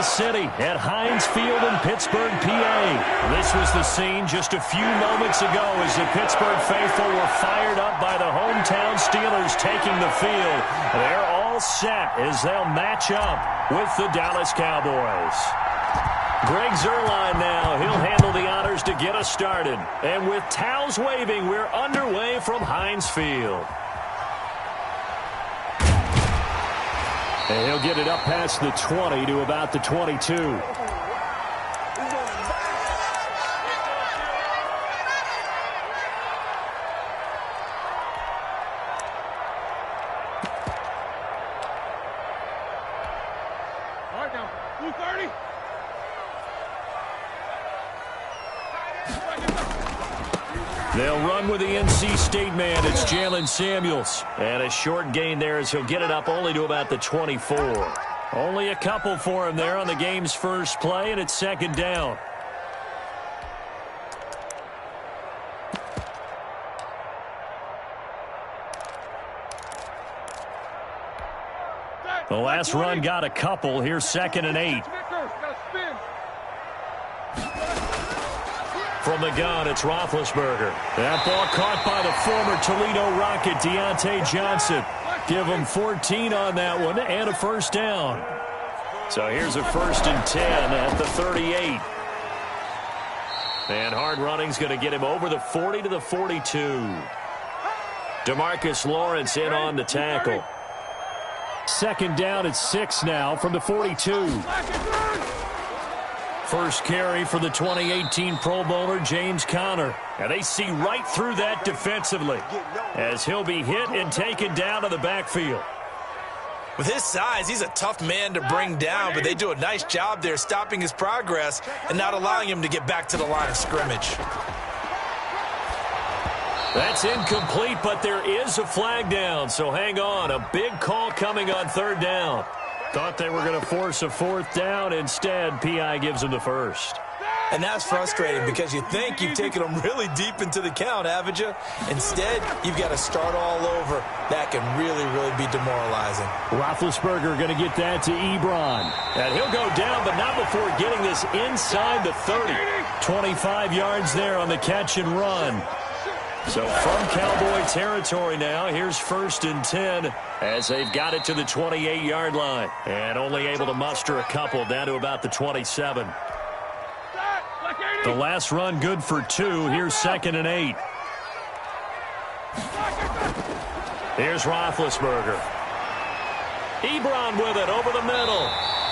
City at Heinz Field in Pittsburgh, PA. This was the scene just a few moments ago as the Pittsburgh faithful were fired up by the hometown Steelers taking the field. They're all set as they'll match up with the Dallas Cowboys. Greg Zuerlein now. He'll handle the honors to get us started. And with towels waving, we're underway from Heinz Field. And he'll get it up past the 20 to about the 22. They'll run with the NC State man. It's Jalen Samuels. And a short gain there as he'll get it up only to about the 24. Only a couple for him there on the game's first play, and it's second down. The last run got a couple. Here's 2nd and 8. From the gun, it's Roethlisberger. That ball caught by the former Toledo Rocket, Deontay Johnson. Give him 14 on that one and a first down. So here's a 1st and 10 at the 38. And hard running's going to get him over the 40 to the 42. DeMarcus Lawrence in on the tackle. Second down at 6 now from the 42. First carry for the 2018 Pro Bowler, James Conner. And they see right through that defensively as he'll be hit and taken down to the backfield. With his size, he's a tough man to bring down, but they do a nice job there stopping his progress and not allowing him to get back to the line of scrimmage. That's incomplete, but there is a flag down, so hang on. A big call coming on 3rd down. Thought they were going to force a 4th down. Instead, P.I. gives them the first. And that's frustrating because you think you've taken them really deep into the count, haven't you? Instead, you've got to start all over. That can really, really be demoralizing. Roethlisberger going to get that to Ebron. And he'll go down, but not before getting this inside the 30. 25 yards there on the catch and run. So from Cowboy territory now, here's 1st and 10 as they've got it to the 28-yard line. And only able to muster a couple down to about the 27. The last run good for 2. Here's 2nd and 8. Here's Roethlisberger. Ebron with it over the middle.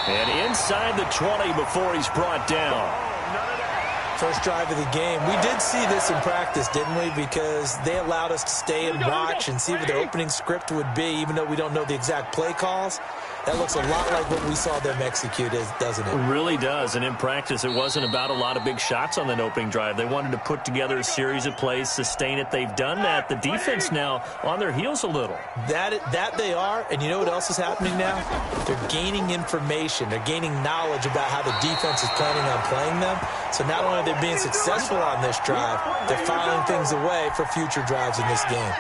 And inside the 20 before he's brought down. First drive of the game. We did see this in practice, didn't we? Because they allowed us to stay and watch and see what their opening script would be, even though we don't know the exact play calls. That looks a lot like what we saw them execute, doesn't it? It really does. And in practice, it wasn't about a lot of big shots on that opening drive. They wanted to put together a series of plays, sustain it. They've done that. The defense now on their heels a little. That they are. And you know what else is happening now? They're gaining information. They're gaining knowledge about how the defense is planning on playing them. So not only are they being successful on this drive, they're filing things away for future drives in this game.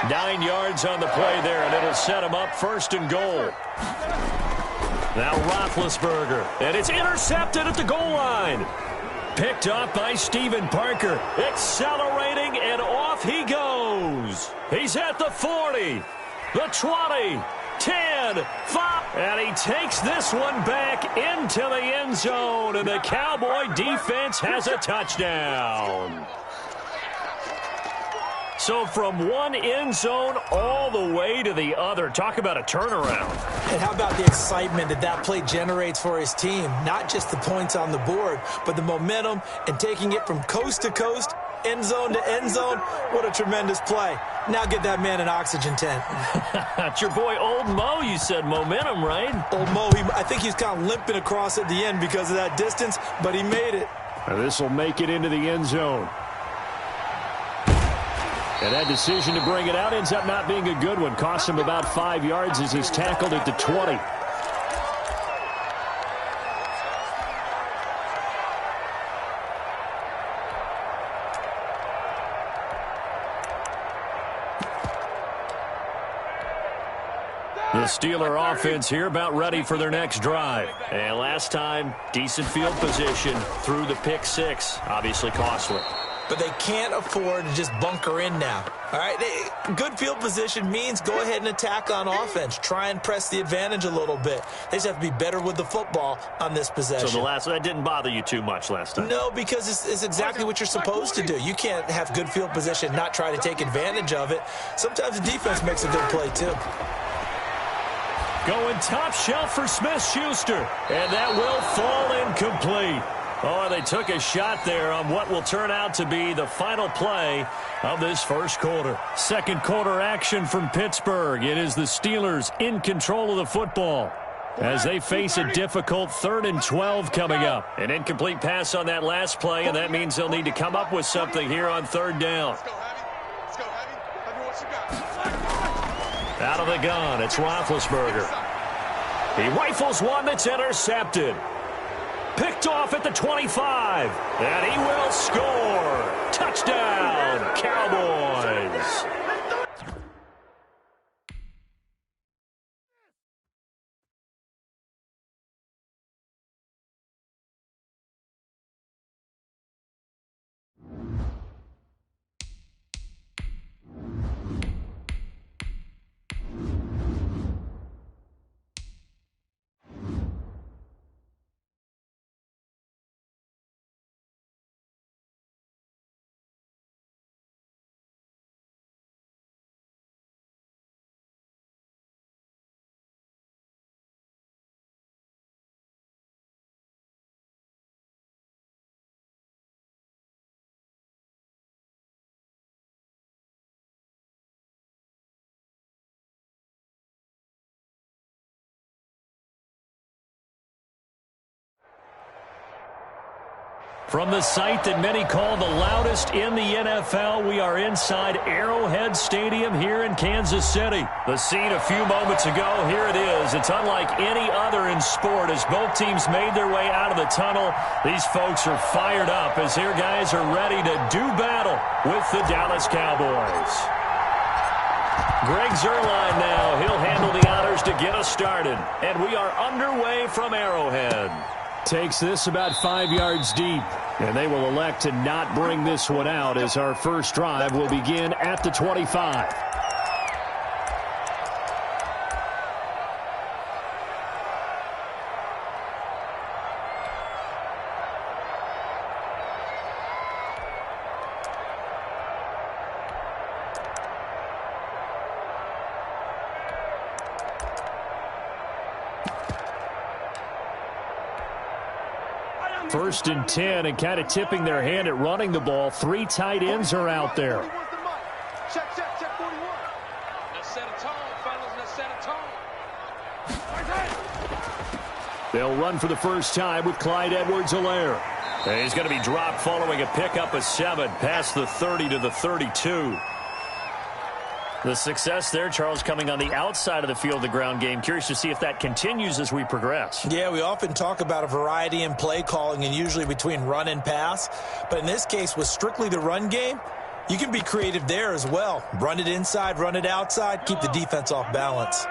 9 yards on the play there, and it'll set him up 1st and goal. Now Roethlisberger, and it's intercepted at the goal line. Picked up by Stephen Parker. Accelerating, and off he goes. He's at the 40, the 20, 10, 5. And he takes this one back into the end zone, and the Cowboy defense has a touchdown. So from one end zone all the way to the other. Talk about a turnaround. And how about the excitement that play generates for his team? Not just the points on the board, but the momentum and taking it from coast to coast, end zone to end zone. What a tremendous play. Now get that man an oxygen tent. It's your boy Old Mo, you said. Momentum, right? Old Mo, I think he's kind of limping across at the end because of that distance, but he made it. This will make it into the end zone. And that decision to bring it out ends up not being a good one. Costs him about 5 yards as he's tackled at the 20. Steeler offense here about ready for their next drive. And last time, decent field position through the pick six. Obviously costly. But they can't afford to just bunker in now. All right, good field position means go ahead and attack on offense. Try and press the advantage a little bit. They just have to be better with the football on this possession. So that didn't bother you too much last time? No, because it's exactly what you're supposed to do. You can't have good field position and not try to take advantage of it. Sometimes the defense makes a good play, too. Going top shelf for Smith-Schuster, and that will fall incomplete. Oh, they took a shot there on what will turn out to be the final play of this first quarter. Second quarter action from Pittsburgh. It is the Steelers in control of the football as they face a difficult 3rd and 12 coming up. An incomplete pass on that last play, and that means they'll need to come up with something here on 3rd down. Out of the gun, it's Roethlisberger. He rifles one that's intercepted. Picked off at the 25, and he will score. Touchdown, Cowboys. From the site that many call the loudest in the NFL, we are inside Arrowhead Stadium here in Kansas City. The scene a few moments ago, here it is. It's unlike any other in sport as both teams made their way out of the tunnel. These folks are fired up as their guys are ready to do battle with the Dallas Cowboys. Greg Zuerlein now. He'll handle the honors to get us started. And we are underway from Arrowhead. Takes this about 5 yards deep, and they will elect to not bring this one out as our first drive will begin at the 25. First and 10, and kind of tipping their hand at running the ball. 3 tight ends are out there. Check 41. Let's set a tone, fellas. Let's set a tone. They'll run for the first time with Clyde Edwards-Helaire. He's going to be dropped following a pickup of 7 past the 30 to the 32. The success there, Charles, coming on the outside of the field, the ground game. Curious to see if that continues as we progress. Yeah, we often talk about a variety in play calling and usually between run and pass. But in this case, with strictly the run game, you can be creative there as well. Run it inside, run it outside, keep the defense off balance.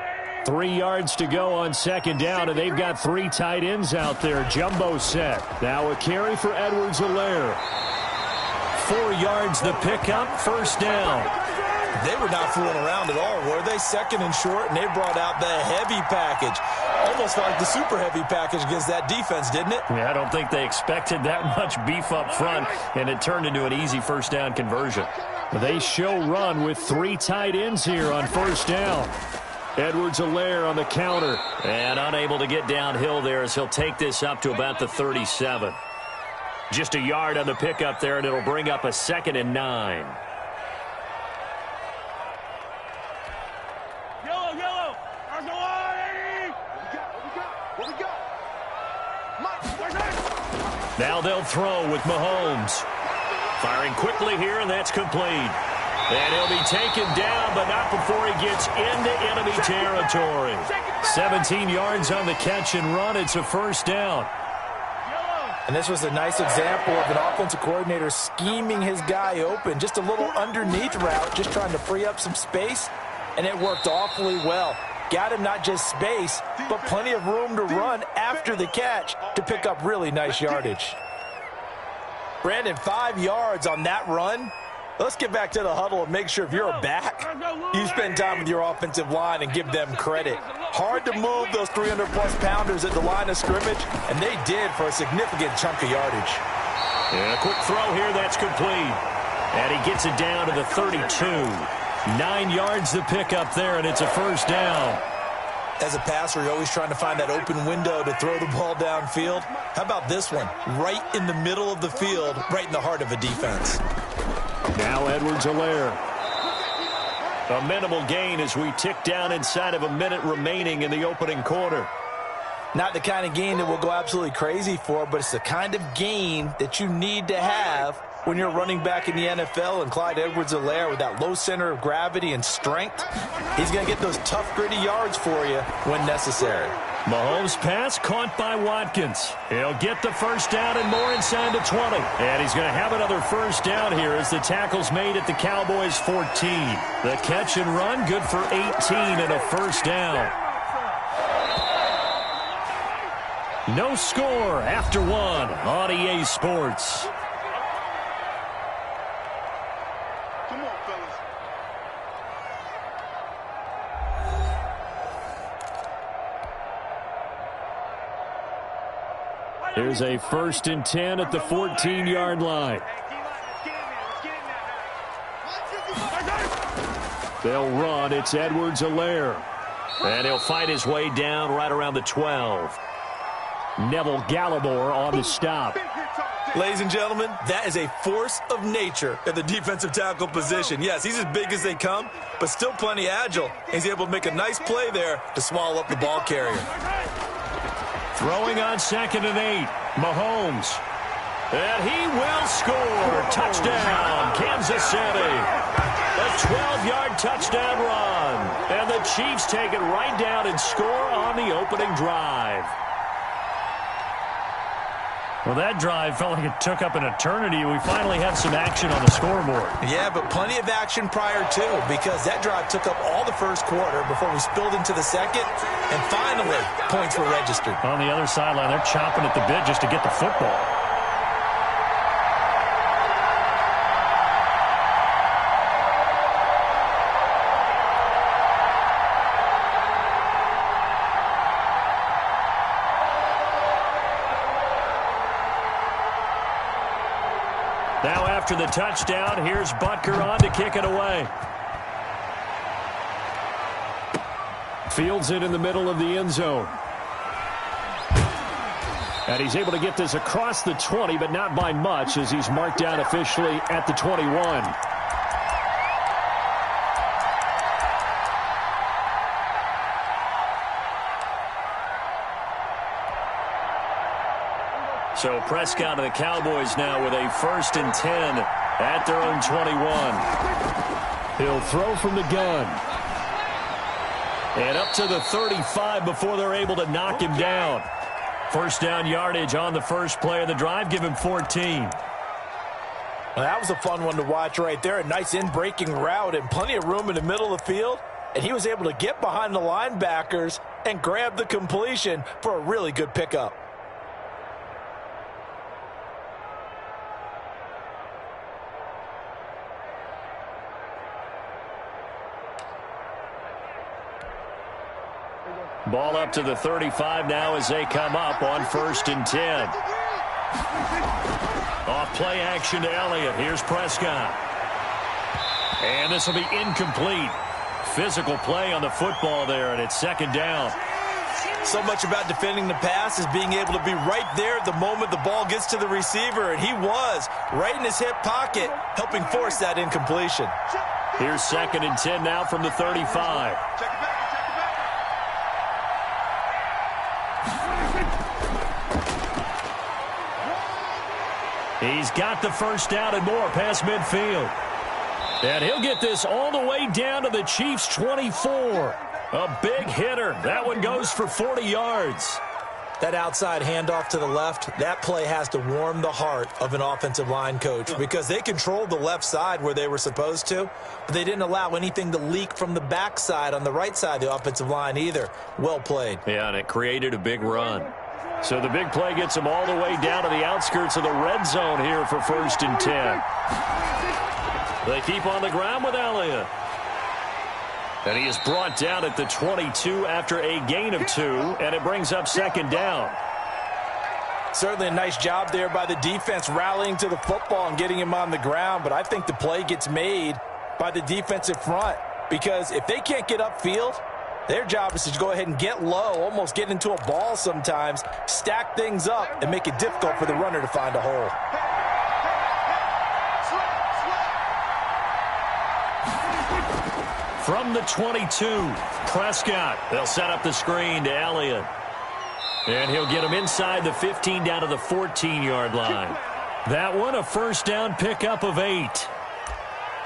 3 yards to go on second down, and they've got 3 tight ends out there. Jumbo set. Now a carry for Edwards-Helaire. 4 yards the pickup, first down. They were not fooling around at all, were they? Second and short, and they brought out the heavy package. Almost like the super heavy package against that defense, didn't it? Yeah, I don't think they expected that much beef up front, and it turned into an easy first down conversion. They show run with 3 tight ends here on first down. Edwards-Helaire on the counter, and unable to get downhill there as he'll take this up to about the 37. Just a yard on the pickup there, and it'll bring up a 2nd and 9. Now they'll throw with Mahomes. Firing quickly here, and that's complete. And he'll be taken down, but not before he gets into enemy territory. 17 yards on the catch and run. It's a first down. And this was a nice example of an offensive coordinator scheming his guy open. Just a little underneath route, just trying to free up some space, and it worked awfully well. got him not just space, but plenty of room to run after the catch to pick up really nice yardage. Brandon, 5 yards on that run. Let's get back to the huddle and make sure if you're a back, you spend time with your offensive line and give them credit. Hard to move those 300-plus pounders at the line of scrimmage, and they did for a significant chunk of yardage. And a quick throw here, that's complete. And he gets it down to the 32. 9 yards to pick up there, and it's a first down. As a passer, you're always trying to find that open window to throw the ball downfield. How about this one? Right in the middle of the field, right in the heart of a defense. Now Edwards-Helaire. A minimal gain as we tick down inside of a minute remaining in the opening quarter. Not the kind of gain that we'll go absolutely crazy for, but it's the kind of gain that you need to have when you're running back in the NFL. And Clyde Edwards-Helaire, with that low center of gravity and strength, he's going to get those tough, gritty yards for you when necessary. Mahomes' pass caught by Watkins. He'll get the first down and more inside the 20. And he's going to have another first down here as the tackle's made at the Cowboys' 14. The catch and run, good for 18 and a first down. No score after one on EA Sports. Come on, fellas. Here's a 1st and 10 at the 14-yard line. They'll run. It's Edwards-Helaire. And he'll fight his way down right around the 12. Neville Gallimore on the stop. Ladies and gentlemen, that is a force of nature at the defensive tackle position. Yes, he's as big as they come, but still plenty agile. He's able to make a nice play there to swallow up the ball carrier. Throwing on 2nd and 8. Mahomes. And he will score. Touchdown, Kansas City. A 12-yard touchdown run. And the Chiefs take it right down and score on the opening drive. Well, that drive felt like it took up an eternity. We finally had some action on the scoreboard. Yeah, but plenty of action prior to, because that drive took up all the first quarter before we spilled into the second, and finally, points were registered. On the other sideline, they're chomping at the bit just to get the football. Now after the touchdown, here's Butker on to kick it away. Fields it in the middle of the end zone. And he's able to get this across the 20, but not by much as he's marked down officially at the 21. So Prescott and the Cowboys now with a 1st and 10 at their own 21. He'll throw from the gun. And up to the 35 before they're able to knock him down. First down yardage on the first play of the drive. Give him 14. Well, that was a fun one to watch right there. A nice in-breaking route and plenty of room in the middle of the field. And he was able to get behind the linebackers and grab the completion for a really good pickup. Ball up to the 35 now as they come up on 1st and 10. Off play action to Elliott. Here's Prescott. And this will be incomplete. Physical play on the football there, and it's 2nd down. So much about defending the pass is being able to be right there at the moment the ball gets to the receiver, and he was right in his hip pocket, helping force that incompletion. Here's 2nd and 10 now from the 35. He's got the first down and more past midfield. And he'll get this all the way down to the Chiefs' 24. A big hitter. That one goes for 40 yards. That outside handoff to the left, that play has to warm the heart of an offensive line coach because they controlled the left side where they were supposed to, but they didn't allow anything to leak from the backside on the right side of the offensive line either. Well played. Yeah, and it created a big run. So the big play gets them all the way down to the outskirts of the red zone here for 1st and 10. They keep on the ground with Elliott. And he is brought down at the 22 after a gain of 2, and it brings up 2nd down. Certainly a nice job there by the defense rallying to the football and getting him on the ground, but I think the play gets made by the defensive front because if they can't get upfield, their job is to go ahead and get low, almost get into a ball sometimes, stack things up, and make it difficult for the runner to find a hole. From the 22, Prescott. They'll set up the screen to Elliott. And he'll get him inside the 15 down to the 14-yard line. That one, a 1st down pickup of 8.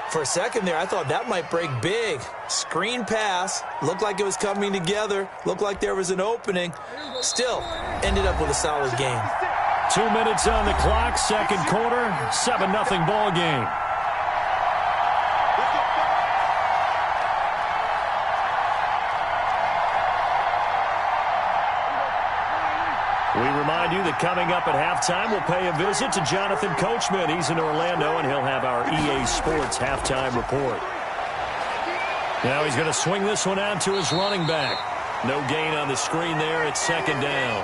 For a second there, I thought that might break big. Screen pass. Looked like it was coming together. Looked like there was an opening. Still, ended up with a solid game. 2 minutes on the clock, 2nd quarter, 7-0 ball game. We remind you that coming up at halftime, we'll pay a visit to Jonathan Coachman. He's in Orlando, and he'll have our EA Sports halftime report. Now he's going to swing this one out to his running back. No gain on the screen there. It's 2nd down.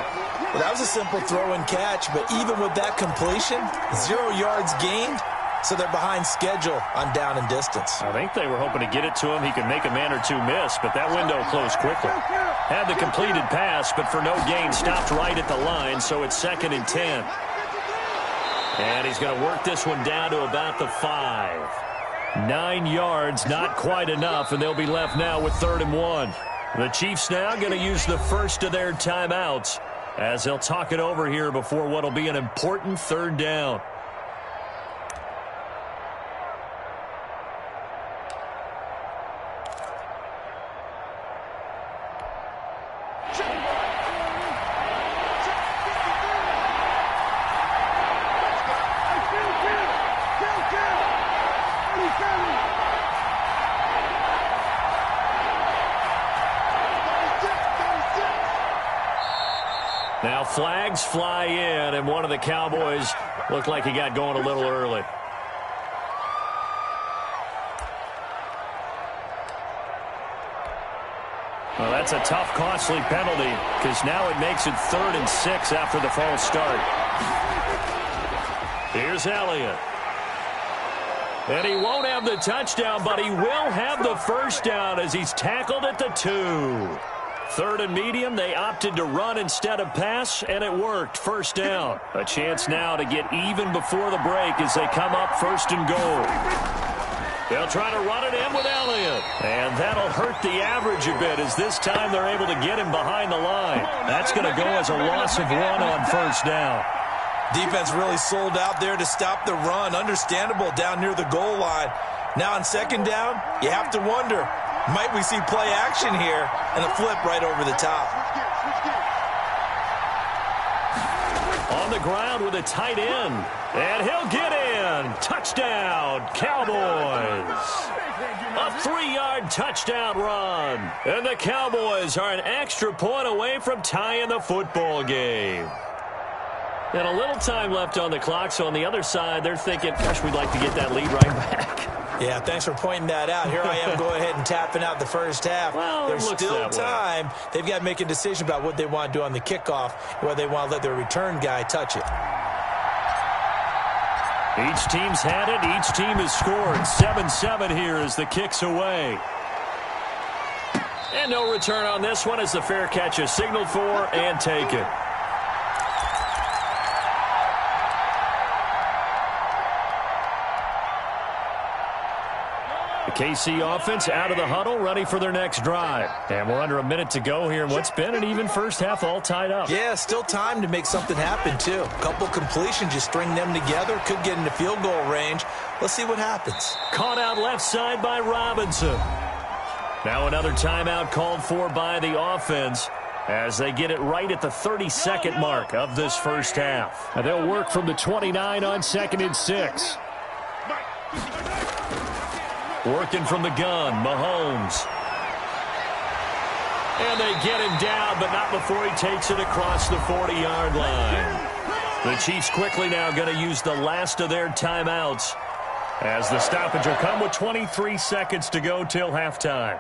Well, that was a simple throw and catch, but even with that completion, 0 yards gained, so they're behind schedule on down and distance. I think they were hoping to get it to him. He could make a man or two miss, but that window closed quickly. Had the completed pass, but for no gain, stopped right at the line, so it's 2nd and 10. And he's going to work this one down to about the 5. 9 yards, not quite enough, and they'll be left now with 3rd and 1. The Chiefs now going to use the first of their timeouts as they'll talk it over here before what will be an important 3rd down. Now flags fly in, and one of the Cowboys looked like he got going a little early. Well, that's a tough, costly penalty because now it makes it 3rd and 6 after the false start. Here's Elliott. And he won't have the touchdown, but he will have the 1st down as he's tackled at the 2. 3rd and medium, they opted to run instead of pass, and it worked. 1st down. A chance now to get even before the break as they come up 1st and goal. They'll try to run it in with Elliott. And that'll hurt the average a bit as this time they're able to get him behind the line. That's going to go as a loss of 1 on 1st down. Defense really sold out there to stop the run. Understandable down near the goal line. Now on 2nd down, you have to wonder, might we see play action here and a flip right over the top? On the ground with a tight end. And he'll get in. Touchdown, Cowboys. A 3-yard touchdown run. And the Cowboys are an extra point away from tying the football game. And a little time left on the clock, so on the other side, they're thinking, gosh, we'd like to get that lead right back. Yeah, thanks for pointing that out. Here I am going ahead and tapping out the 1st half. Well, there's still time. They've got to make a decision about what they want to do on the kickoff, whether they want to let their return guy touch it. Each team's had it. Each team has scored. 7-7 here as the kick's away. And no return on this one as the fair catch is signaled for and taken. KC offense out of the huddle, ready for their next drive. And we're under a minute to go here in what's been an even 1st half, all tied up. Yeah, still time to make something happen, too. A couple completions, just string them together. Could get into field goal range. Let's see what happens. Caught out left side by Robinson. Now another timeout called for by the offense. as they get it right at the 30-second mark of this first half. And they'll work from the 29 on 2nd and 6. Working from the gun, Mahomes. And they get him down, but not before he takes it across the 40-yard line. The Chiefs quickly now going to use the last of their timeouts, as the stoppage will come with 23 seconds to go till halftime.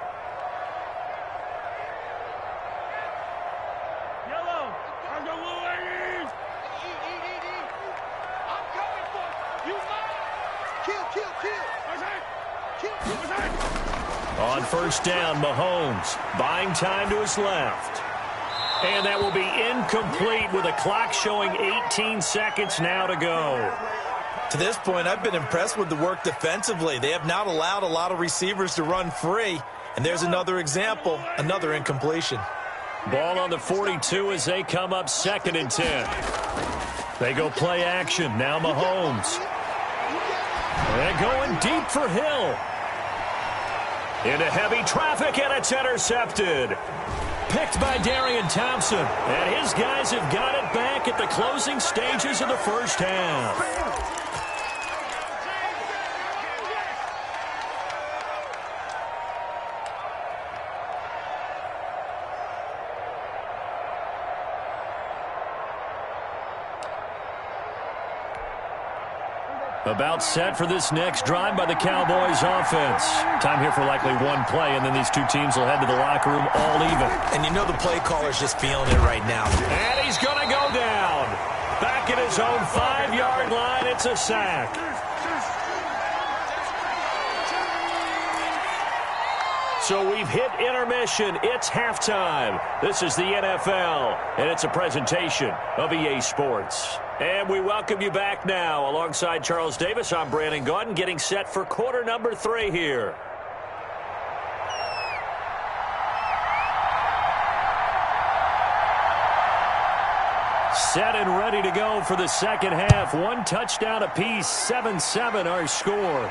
On first down, Mahomes buying time to his left. And that will be incomplete with a clock showing 18 seconds now to go. To this point, I've been impressed with the work defensively. They have not allowed a lot of receivers to run free. And there's another example, another incompletion. Ball on the 42 as they come up 2nd and 10. They go play action. Now Mahomes. They're going deep for Hill. Into heavy traffic, and it's intercepted. Picked by Darian Thompson. And his guys have got it back at the closing stages of the first half. About set for this next drive by the Cowboys offense. Time here for likely one play, and then these two teams will head to the locker room all even. And you know the play caller's just feeling it right now. And he's going to go down. Back at his own 5-yard line, it's a sack. So we've hit intermission. It's halftime. This is the NFL, and it's a presentation of EA Sports. And we welcome you back now. Alongside Charles Davis, I'm Brandon Gaudin, getting set for quarter number 3 here. Set and ready to go for the second half. One touchdown apiece, 7-7 our score.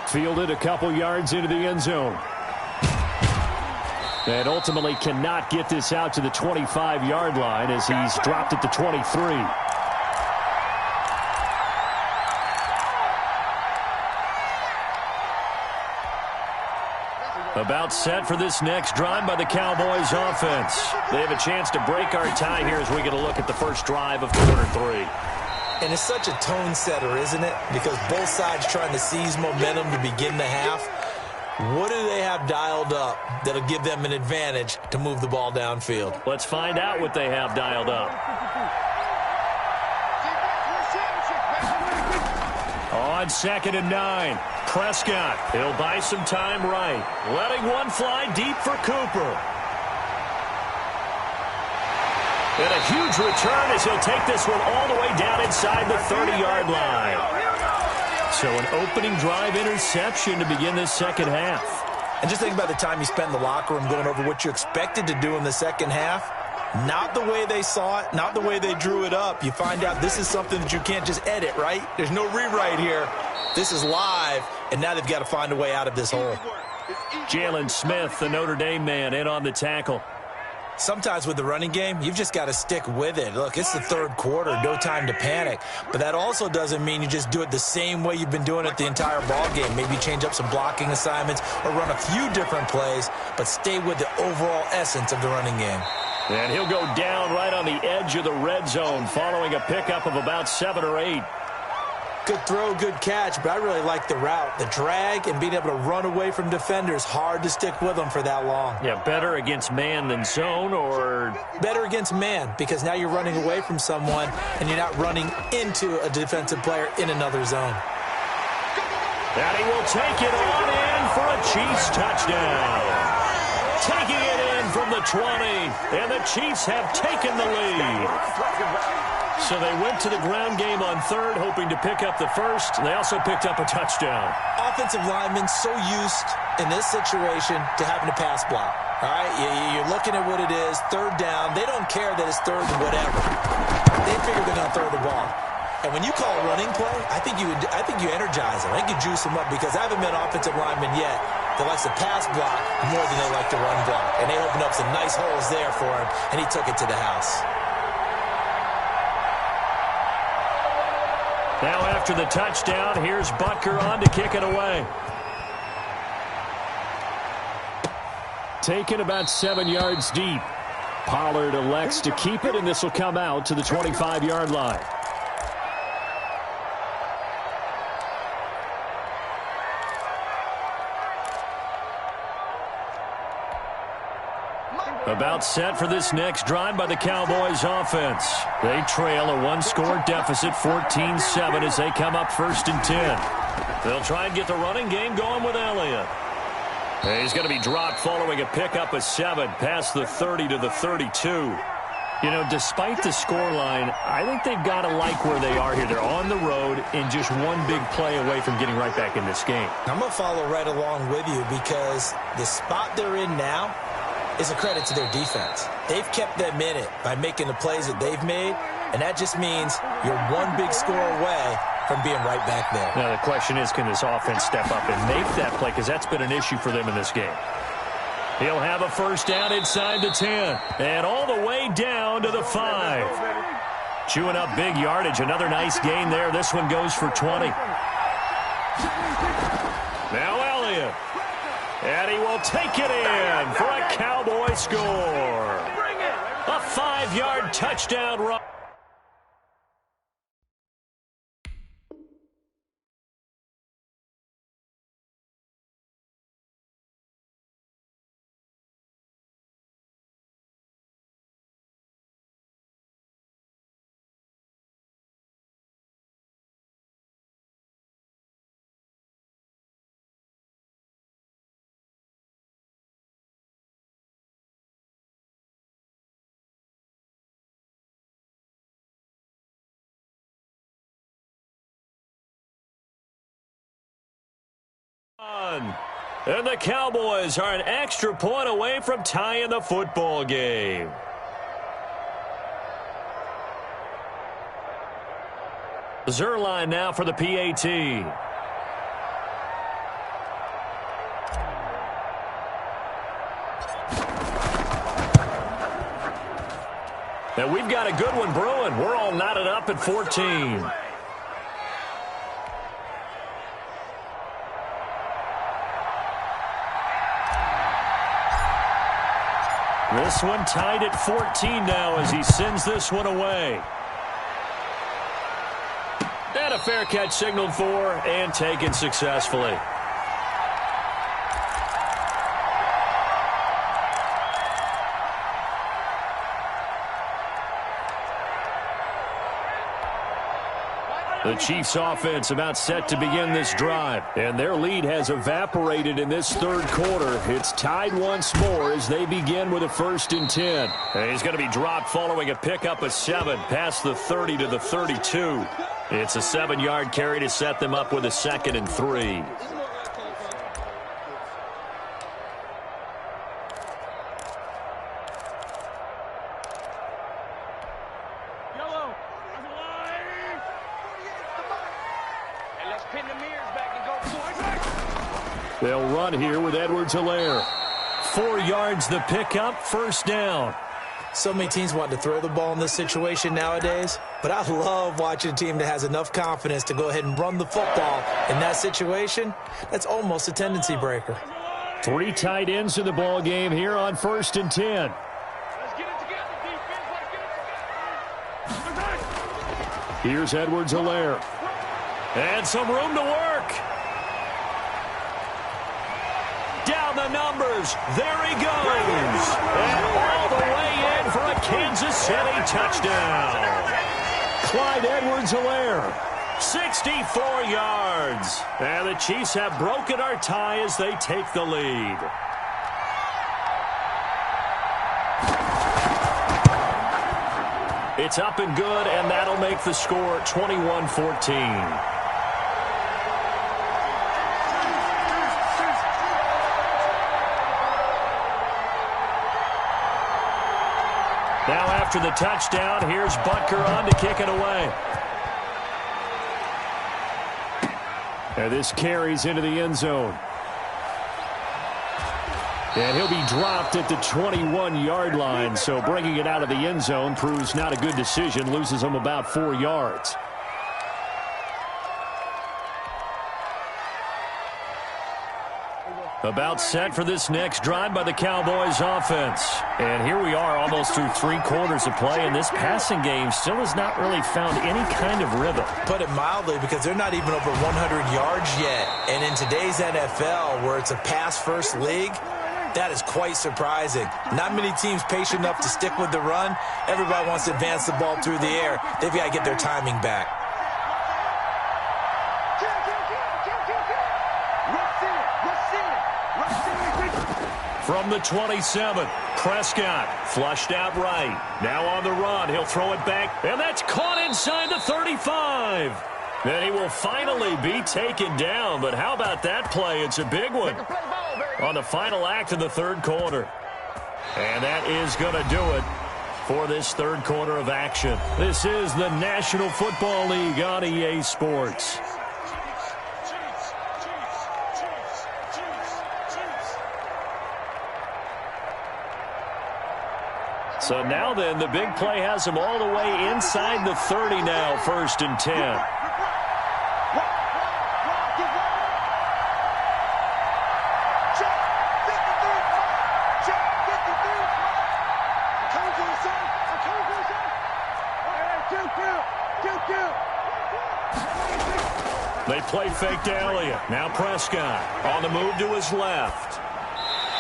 Fielded a couple yards into the end zone. And ultimately cannot get this out to the 25-yard line as he's dropped at the 23. About set for this next drive by the Cowboys offense. They have a chance to break our tie here as we get a look at the first drive of quarter 3. And it's such a tone setter, isn't it? Because both sides trying to seize momentum to begin the half. What do they have dialed up that'll give them an advantage to move the ball downfield? Let's find out what they have dialed up. On 2nd and 9, Prescott. He'll buy some time right. Letting one fly deep for Cooper. And a huge return as he'll take this one all the way down inside the 30-yard line. So an opening drive interception to begin this second half. And just think about the time you spent in the locker room going over what you expected to do in the second half. Not the way they saw it, not the way they drew it up. You find out this is something that you can't just edit, right? There's no rewrite here. This is live, and now they've got to find a way out of this hole. Jalen Smith, the Notre Dame man, in on the tackle. Sometimes with the running game, you've just got to stick with it. Look, it's the third quarter, no time to panic. But that also doesn't mean you just do it the same way you've been doing it the entire ball game. Maybe change up some blocking assignments or run a few different plays, but stay with the overall essence of the running game. And he'll go down right on the edge of the red zone following a pickup of about 7 or 8. Good throw, good catch, but I really like the route. The drag and being able to run away from defenders, hard to stick with them for that long. Yeah, better against man than zone, or? Better against man, because now you're running away from someone and you're not running into a defensive player in another zone. And he will take it on in for a Chiefs touchdown. Taking it in from the 20, and the Chiefs have taken the lead. So they went to the ground game on third, hoping to pick up the first. They also picked up a touchdown. Offensive linemen so used in this situation to having to pass block. All right, you're looking at what it is, third down. They don't care that it's third and whatever. They figure they're going to throw the ball. And when you call a running play, I think you energize them. I think you juice them up, because I haven't met an offensive lineman yet that likes to pass block more than they like to run block. And they opened up some nice holes there for him, and he took it to the house. Now after the touchdown, here's Butker on to kick it away. Taken about 7 yards deep. Pollard elects to keep it, and this will come out to the 25-yard line. About set for this next drive by the Cowboys offense. They trail a one-score deficit, 14-7, as they come up 1st and 10. They'll try and get the running game going with Elliott. He's going to be dropped following a pickup of 7 past the 30 to the 32. You know, despite the scoreline, I think they've got to like where they are here. They're on the road and just one big play away from getting right back in this game. I'm going to follow right along with you because the spot they're in now is a credit to their defense. They've kept them in it by making the plays that they've made, and that just means you're one big score away from being right back there. Now, the question is, can this offense step up and make that play? Because that's been an issue for them in this game. He'll have a first down inside the 10. And all the way down to the 5. Chewing up big yardage. Another nice gain there. This one goes for 20. Now Elliott. And he will take it in for a Cowboy score. A 5-yard touchdown run. And the Cowboys are an extra point away from tying the football game. Zerline now for the PAT. And we've got a good one brewing. We're all knotted up at 14. This one tied at 14 now as he sends this one away. And a fair catch signaled for and taken successfully. The Chiefs offense about set to begin this drive, and their lead has evaporated in this third quarter. It's tied once more as they begin with a 1st and 10. And he's going to be dropped following a pickup of 7 past the 30 to the 32. It's a 7-yard carry to set them up with a 2nd and 3. They'll run here with Edwards-Helaire. 4 yards the pickup, 1st down. So many teams want to throw the ball in this situation nowadays, but I love watching a team that has enough confidence to go ahead and run the football in that situation. That's almost a tendency breaker. 3 tight ends in the ball game here on 1st and 10. Let's get it together, defense. Let's get it together. Here's Edwards-Helaire. And some room to work. Down the numbers. There he goes. And all the way in for a Kansas City touchdown. Clyde Edwards-Helaire, 64 yards. And the Chiefs have broken our tie as they take the lead. It's up and good, and that'll make the score 21-14. Now after the touchdown, here's Butker on to kick it away. And this carries into the end zone. And he'll be dropped at the 21-yard line, so bringing it out of the end zone proves not a good decision, loses him about 4 yards. About set for this next drive by the Cowboys offense. And here we are almost through 3 quarters of play, and this passing game still has not really found any kind of rhythm. Put it mildly, because they're not even over 100 yards yet. And in today's NFL, where it's a pass-first league, that is quite surprising. Not many teams patient enough to stick with the run. Everybody wants to advance the ball through the air. They've got to get their timing back. From the 27, Prescott flushed out right. Now on the run, he'll throw it back, and that's caught inside the 35. Then he will finally be taken down, but how about that play? It's a big one on the final act of the third quarter. And that is going to do it for this third quarter of action. This is the National Football League on EA Sports. So now then, the big play has him all the way inside the 30 now, 1st and 10. They play fake to Elliott. Now Prescott on the move to his left.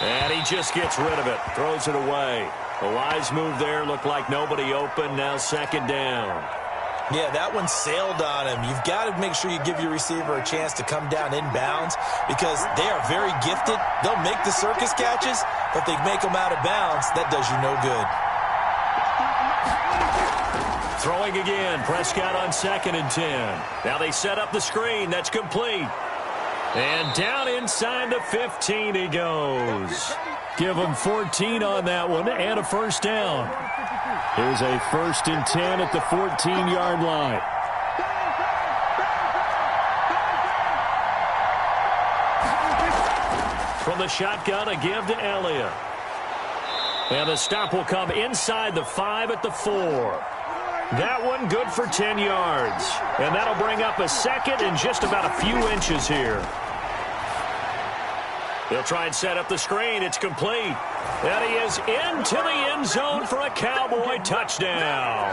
And he just gets rid of it, throws it away. A wise move there, looked like nobody open, now 2nd down. Yeah, that one sailed on him. You've got to make sure you give your receiver a chance to come down inbounds because they are very gifted. They'll make the circus catches, but they make them out of bounds. That does you no good. Throwing again, Prescott on 2nd and 10. Now they set up the screen. That's complete. And down inside the 15 he goes. Give him 14 on that one and a 1st down. Here's a 1st and 10 at the 14-yard line. From the shotgun, a give to Elliott. And the stop will come inside the 5 at the 4. That one good for 10 yards. And that'll bring up a 2nd and just about a few inches here. They'll try and set up the screen. It's complete. And he is into the end zone for a Cowboy touchdown.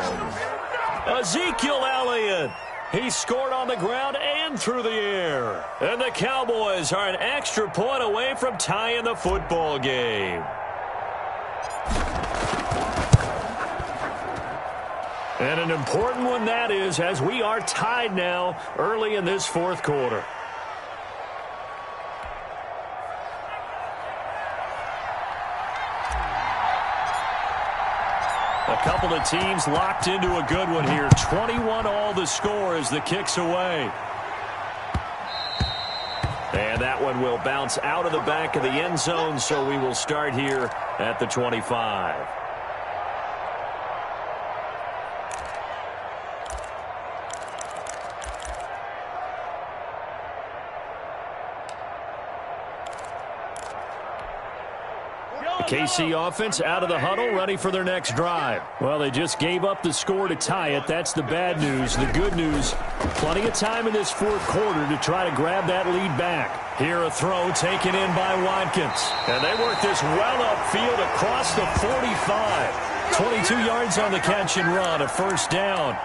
Ezekiel Elliott. He scored on the ground and through the air. And the Cowboys are an extra point away from tying the football game. And an important one that is, as we are tied now early in this 4th quarter. A couple of teams locked into a good one here. 21 all the score as the kick's away. And that one will bounce out of the back of the end zone, so we will start here at the 25. KC offense out of the huddle, ready for their next drive. Well, they just gave up the score to tie it. That's the bad news. The good news, plenty of time in this 4th quarter to try to grab that lead back. Here a throw taken in by Watkins. And they work this well upfield across the 45. 22 yards on the catch and run, a 1st down.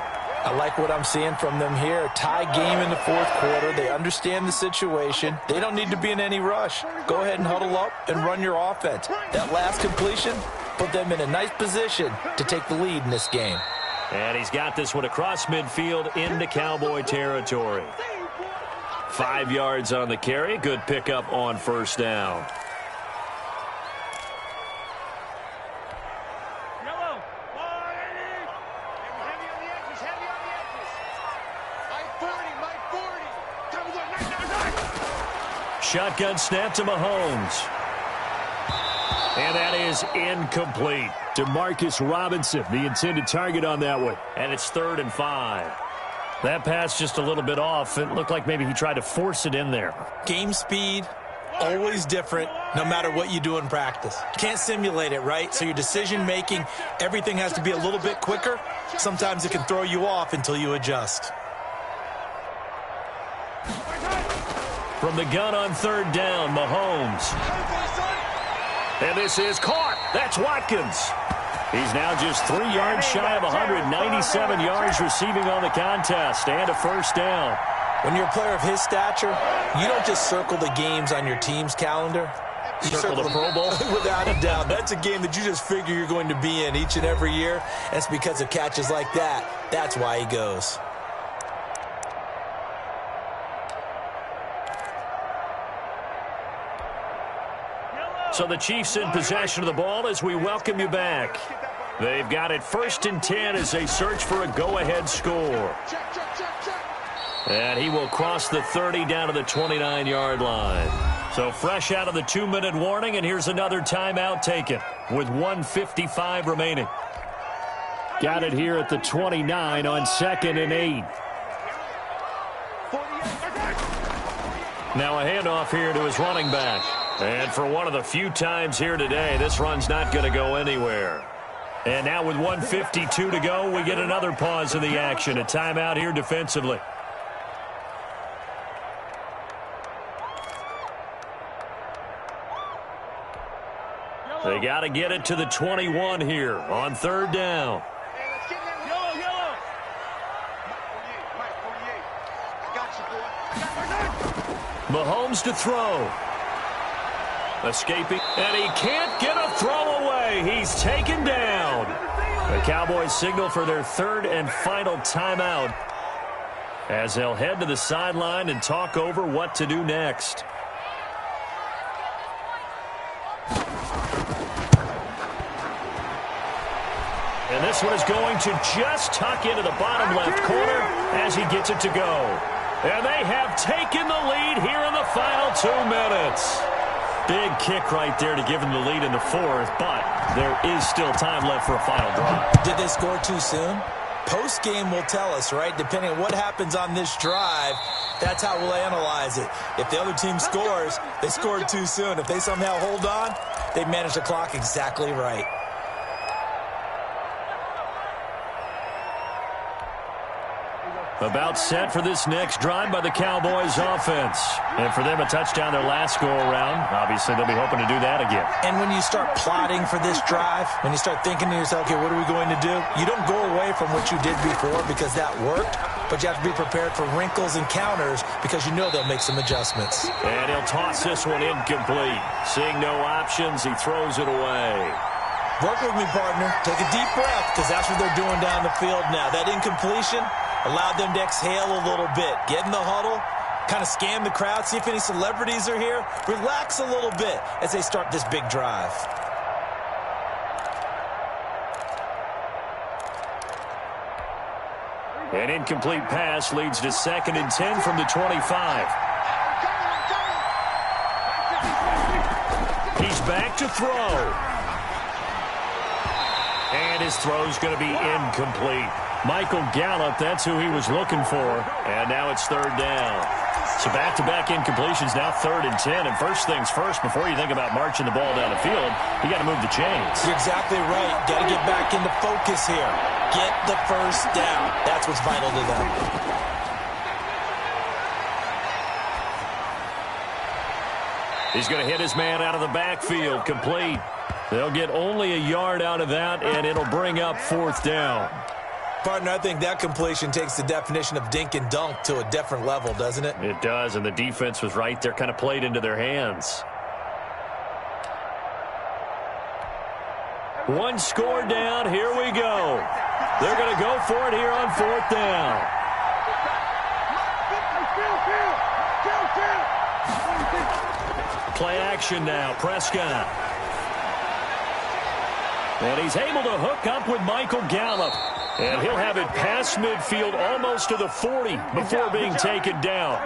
I like what I'm seeing from them here. Tie game in the 4th quarter. They understand the situation. They don't need to be in any rush. Go ahead and huddle up and run your offense. That last completion put them in a nice position to take the lead in this game. And he's got this one across midfield into Cowboy territory. 5 yards on the carry. Good pickup on 1st down. Shotgun snap to Mahomes. And that is incomplete. Demarcus Robinson, the intended target on that one. And it's 3rd and 5. That pass just a little bit off. It looked like maybe he tried to force it in there. Game speed, always different no matter what you do in practice. You can't simulate it, right? So your decision-making, everything has to be a little bit quicker. Sometimes it can throw you off until you adjust. From the gun on third down, Mahomes. And this is caught. That's Watkins. He's now just 3 yards shy of 197 yards receiving on the contest and a first down. When you're a player of his stature, you don't just circle the games on your team's calendar. You circle the Pro Bowl? Without a doubt. That's a game that you just figure you're going to be in each and every year. And it's because of catches like that. That's why he goes. So the Chiefs in possession of the ball as we welcome you back. They've got it 1st and 10 as they search for a go-ahead score. And he will cross the 30 down to the 29-yard line. So fresh out of the 2-minute warning, and here's another timeout taken with 1:55 remaining. Got it here at the 29 on 2nd and 8. Now a handoff here to his running back. And for one of the few times here today, this run's not going to go anywhere. And now with 1:52 to go, we get another pause in the action. A timeout here defensively. They got to get it to the 21 here on third down. Mahomes to throw. Escaping, and he can't get a throw away. He's taken down. The Cowboys signal for their 3rd and final timeout as they'll head to the sideline and talk over what to do next. And this one is going to just tuck into the bottom left corner as he gets it to go. And they have taken the lead here in the final 2 minutes. Big kick right there to give them the lead in the 4th, but there is still time left for a final drive. Did they score too soon? Post-game will tell us, right? Depending on what happens on this drive, that's how we'll analyze it. If the other team scores, they scored too soon. If they somehow hold on, they manage the clock exactly right. About set for this next drive by the Cowboys offense. And for them, a touchdown their last go-around. Obviously, they'll be hoping to do that again. And when you start plotting for this drive, when you start thinking to yourself, okay, what are we going to do? You don't go away from what you did before because that worked, but you have to be prepared for wrinkles and counters because you know they'll make some adjustments. And he'll toss this one incomplete. Seeing no options, he throws it away. Work with me, partner. Take a deep breath because that's what they're doing down the field now. That incompletion allowed them to exhale a little bit. Get in the huddle, kind of scan the crowd, see if any celebrities are here. Relax a little bit as they start this big drive. An incomplete pass leads to 2nd and 10 from the 25. He's back to throw. And his throw's going to be incomplete. Michael Gallup, that's who he was looking for. And now it's 3rd down. So back-to-back incompletions, now 3rd and 10. And first things first, before you think about marching the ball down the field, you got to move the chains. You're exactly right. Got to get back into focus here. Get the first down. That's what's vital to them. He's going to hit his man out of the backfield, complete. They'll get only a yard out of that, and it'll bring up 4th down. Partner, I think that completion takes the definition of dink and dunk to a different level, doesn't it? It does, and the defense was right there, kind of played into their hands. One score down, here we go. They're going to go for it here on 4th down. Play action now, Prescott. And he's able to hook up with Michael Gallup. And he'll have it past midfield almost to the 40 before being taken down.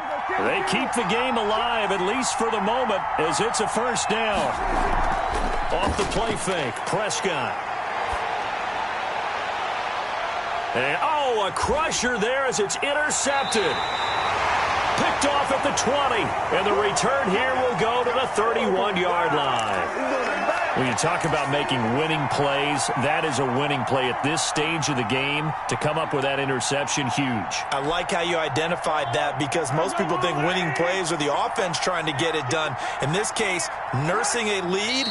They keep the game alive, at least for the moment, as it's a first down. Off the play fake, Prescott. And, oh, a crusher there as it's intercepted. Picked off at the 20. And the return here will go to the 31-yard line. When you talk about making winning plays, that is a winning play at this stage of the game. To come up with that interception, huge. I like how you identified that because most people think winning plays are the offense trying to get it done. In this case, nursing a lead,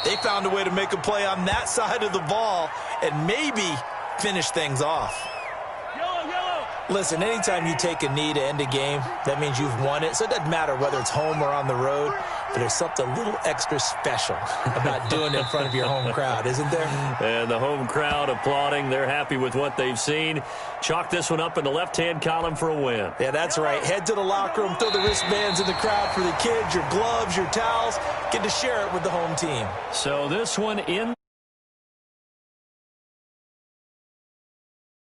they found a way to make a play on that side of the ball and maybe finish things off. Listen, anytime you take a knee to end a game, that means you've won it. So it doesn't matter whether it's home or on the road, but there's something a little extra special about doing it in front of your home crowd, isn't there? And the home crowd applauding. They're happy with what they've seen. Chalk this one up in the left-hand column for a win. Yeah, that's right. Head to the locker room, throw the wristbands in the crowd for the kids, your gloves, your towels. Get to share it with the home team. So this one in